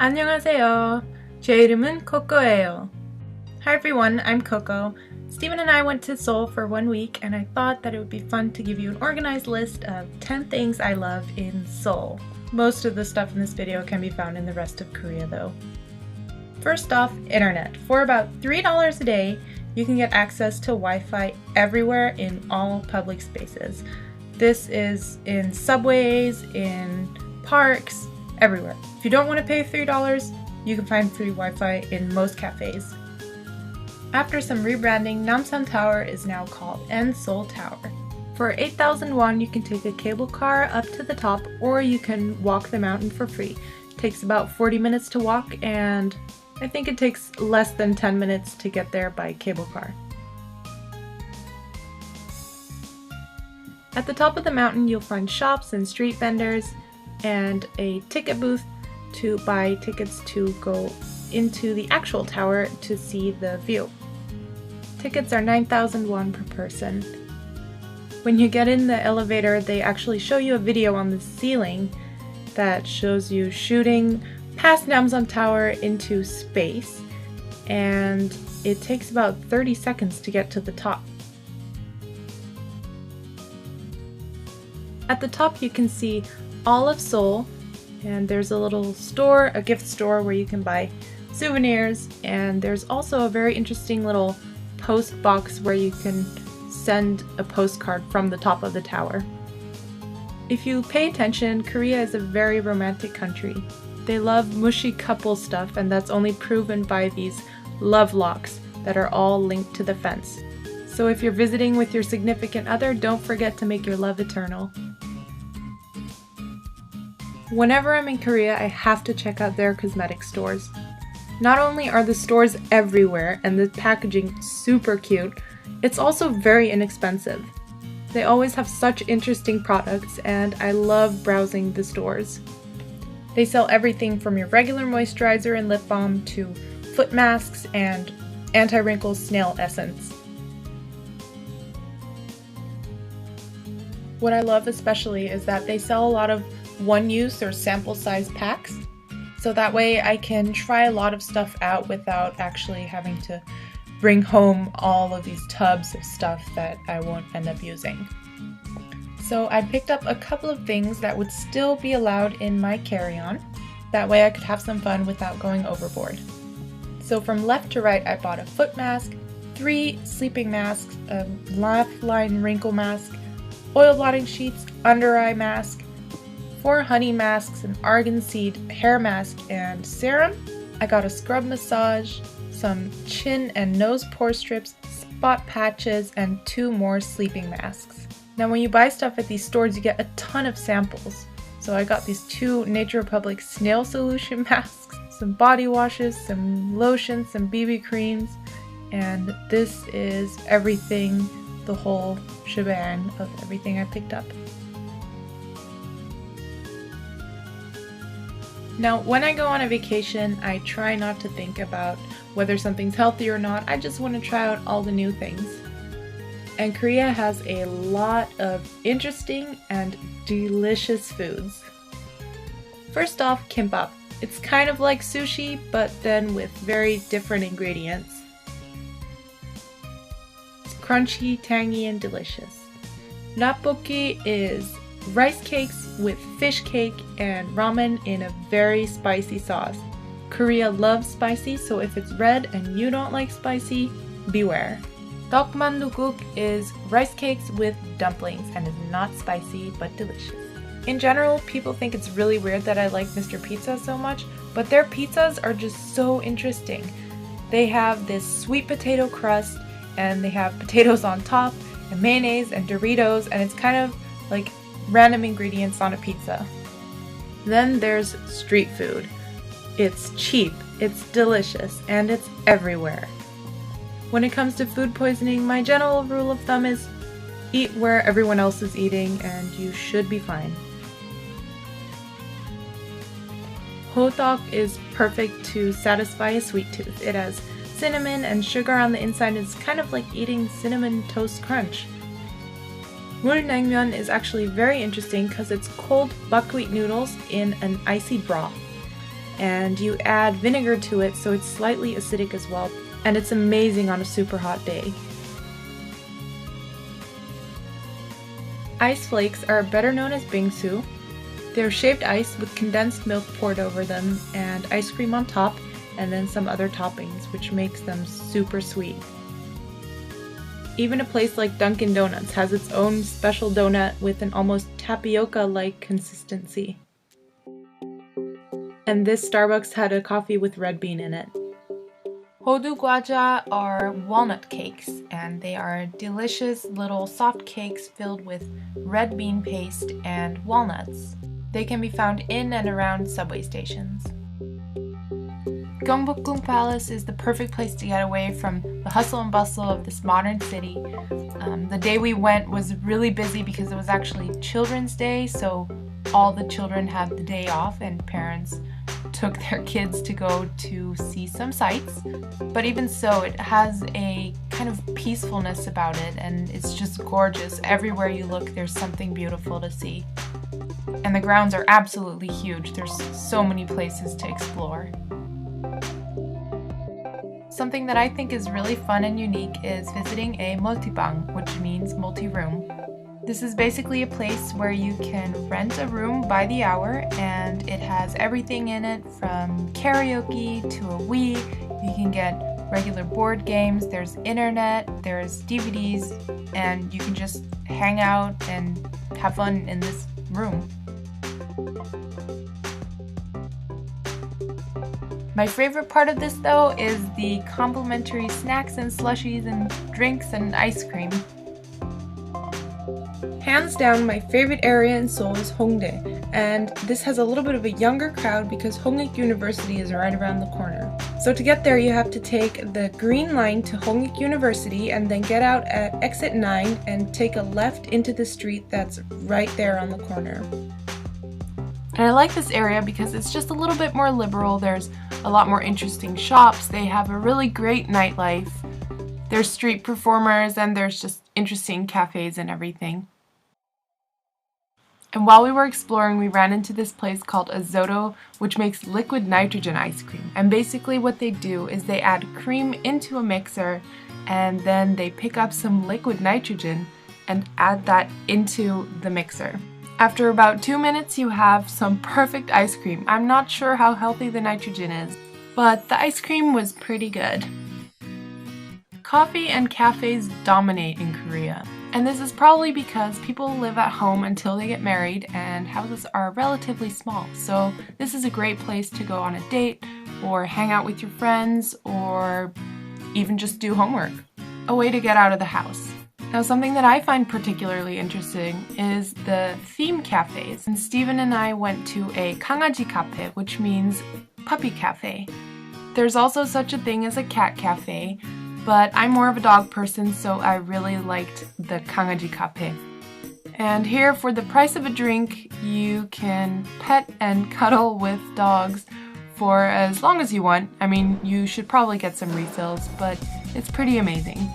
안녕하세요. 제 이름은 코코예요. Hi everyone, I'm Coco. Steven and I went to Seoul for 1 week and I thought that it would be fun to give you an organized list of 10 things I love in Seoul. Most of the stuff in this video can be found in the rest of Korea though. First off, internet. For about $3 a day, you can get access to Wi-Fi everywhere in all public spaces. This is in subways, in parks, everywhere. If you don't want to pay $3, you can find free Wi-Fi in most cafes. After some rebranding, Namsan Tower is now called Seoul Tower. For 8,000 won, you can take a cable car up to the top, or you can walk the mountain for free. It takes about 40 minutes to walk, and I think it takes less than 10 minutes to get there by cable car. At the top of the mountain, you'll find shops and street vendors, and a ticket booth to buy tickets to go into the actual tower to see the view. Tickets are 9,000 won per person. When you get in the elevator, they actually show you a video on the ceiling that shows you shooting past Namsan Tower into space, and it takes about 30 seconds to get to the top. At the top you can see all of Seoul, and there's a little store, a gift store where you can buy souvenirs, and there's also a very interesting little post box where you can send a postcard from the top of the tower. If you pay attention, Korea is a very romantic country. They love mushy couple stuff, and that's only proven by these love locks that are all linked to the fence. So if you're visiting with your significant other, don't forget to make your love eternal. Whenever I'm in Korea, I have to check out their cosmetic stores. Not only are the stores everywhere and the packaging super cute, it's also very inexpensive. They always have such interesting products, and I love browsing the stores. They sell everything from your regular moisturizer and lip balm to foot masks and anti-wrinkle snail essence. What I love especially is that they sell a lot of one-use or sample size packs, so that way I can try a lot of stuff out without actually having to bring home all of these tubs of stuff that I won't end up using. So I picked up a couple of things that would still be allowed in my carry-on. That way I could have some fun without going overboard. So from left to right, I bought a foot mask, 3 sleeping masks, a laugh line wrinkle mask, oil blotting sheets, under eye mask, 4 honey masks, an argan seed hair mask, and serum. I got a scrub massage, some chin and nose pore strips, spot patches, and 2 more sleeping masks. Now when you buy stuff at these stores, you get a ton of samples. So I got these 2 Nature Republic snail solution masks, some body washes, some lotions, some BB creams, and this is everything, the whole shebang of everything I picked up. Now, when I go on a vacation, I try not to think about whether something's healthy or not. I just want to try out all the new things. And Korea has a lot of interesting and delicious foods. First off, kimbap. It's kind of like sushi, but then with very different ingredients. It's crunchy, tangy, and delicious. Tteokbokki is rice cakes with fish cake and ramen in a very spicy sauce. Korea loves spicy, so if it's red and you don't like spicy, beware. Dokmandugguk is rice cakes with dumplings and is not spicy but delicious. In general, people think it's really weird that I like Mr. Pizza so much, but their pizzas are just so interesting. They have this sweet potato crust, and they have potatoes on top, and mayonnaise and Doritos, and it's kind of like random ingredients on a pizza. Then there's street food. It's cheap, it's delicious, and it's everywhere. When it comes to food poisoning, my general rule of thumb is eat where everyone else is eating and you should be fine. Hodeok is perfect to satisfy a sweet tooth. It has cinnamon and sugar on the inside. It's kind of like eating cinnamon toast crunch. Mulnaengmyeon is actually very interesting because it's cold buckwheat noodles in an icy broth. and you add vinegar to it so it's slightly acidic as well, and it's amazing on a super hot day. Ice flakes are better known as bingsu. They're shaved ice with condensed milk poured over them and ice cream on top, and then some other toppings, which makes them super sweet. Even a place like Dunkin' Donuts has its own special donut with an almost tapioca-like consistency. And this Starbucks had a coffee with red bean in it. Hodu gwaja are walnut cakes, and they are delicious little soft cakes filled with red bean paste and walnuts. They can be found in and around subway stations. Gyeongbokgung Palace is the perfect place to get away from the hustle and bustle of this modern city. The day we went was really busy because it was actually Children's Day, so all the children had the day off and parents took their kids to go to see some sights. But even so, it has a kind of peacefulness about it, and it's just gorgeous. Everywhere you look, there's something beautiful to see. And the grounds are absolutely huge. There's so many places to explore. Something that I think is really fun and unique is visiting a multibang, which means multi-room. This is basically a place where you can rent a room by the hour, and it has everything in it from karaoke to a Wii. You can get regular board games, there's internet, there's DVDs, and you can just hang out and have fun in this room. My favorite part of this though is the complimentary snacks and slushies and drinks and ice cream. Hands down, my favorite area in Seoul is Hongdae, and this has a little bit of a younger crowd because Hongik University is right around the corner. So to get there, you have to take the green line to Hongik University and then get out at exit 9 and take a left into the street that's right there on the corner. And I like this area because it's just a little bit more liberal. There's a lot more interesting shops. They have a really great nightlife. There's street performers, and there's just interesting cafes and everything. And while we were exploring, we ran into this place called Azoto, which makes liquid nitrogen ice cream. And basically what they do is they add cream into a mixer, and then they pick up some liquid nitrogen and add that into the mixer. After about 2 minutes, you have some perfect ice cream. I'm not sure how healthy the nitrogen is, but the ice cream was pretty good. Coffee and cafes dominate in Korea. And this is probably because people live at home until they get married and houses are relatively small. So this is a great place to go on a date or hang out with your friends or even just do homework. A way to get out of the house. Now, something that I find particularly interesting is the theme cafes. And Steven and I went to a 강아지 cafe, which means puppy cafe. There's also such a thing as a cat cafe, but I'm more of a dog person, so I really liked the 강아지 cafe. And here, for the price of a drink, you can pet and cuddle with dogs for as long as you want. I mean, you should probably get some refills, but it's pretty amazing.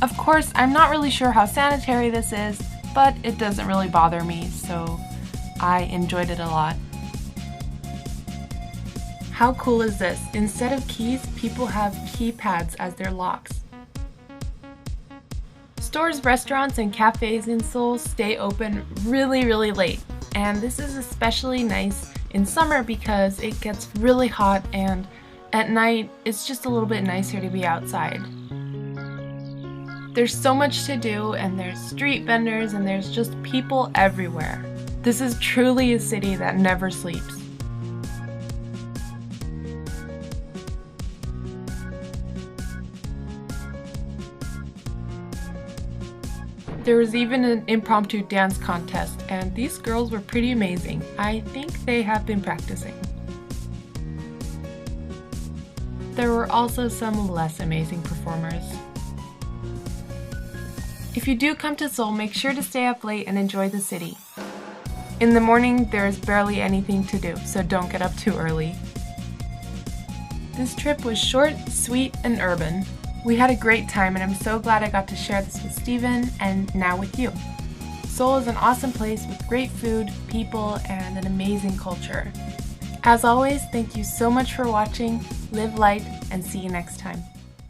Of course, I'm not really sure how sanitary this is, but it doesn't really bother me, so I enjoyed it a lot. How cool is this? Instead of keys, people have keypads as their locks. Stores, restaurants, and cafes in Seoul stay open really late, and this is especially nice in summer because it gets really hot, and at night it's just a little bit nicer to be outside. There's so much to do, and there's street vendors, and there's just people everywhere. This is truly a city that never sleeps. There was even an impromptu dance contest, and these girls were pretty amazing. I think they have been practicing. There were also some less amazing performers. If you do come to Seoul, make sure to stay up late and enjoy the city. In the morning, there's barely anything to do, so don't get up too early. This trip was short, sweet, and urban. We had a great time, and I'm so glad I got to share this with Steven and now with you. Seoul is an awesome place with great food, people, and an amazing culture. As always, thank you so much for watching. Live light and see you next time.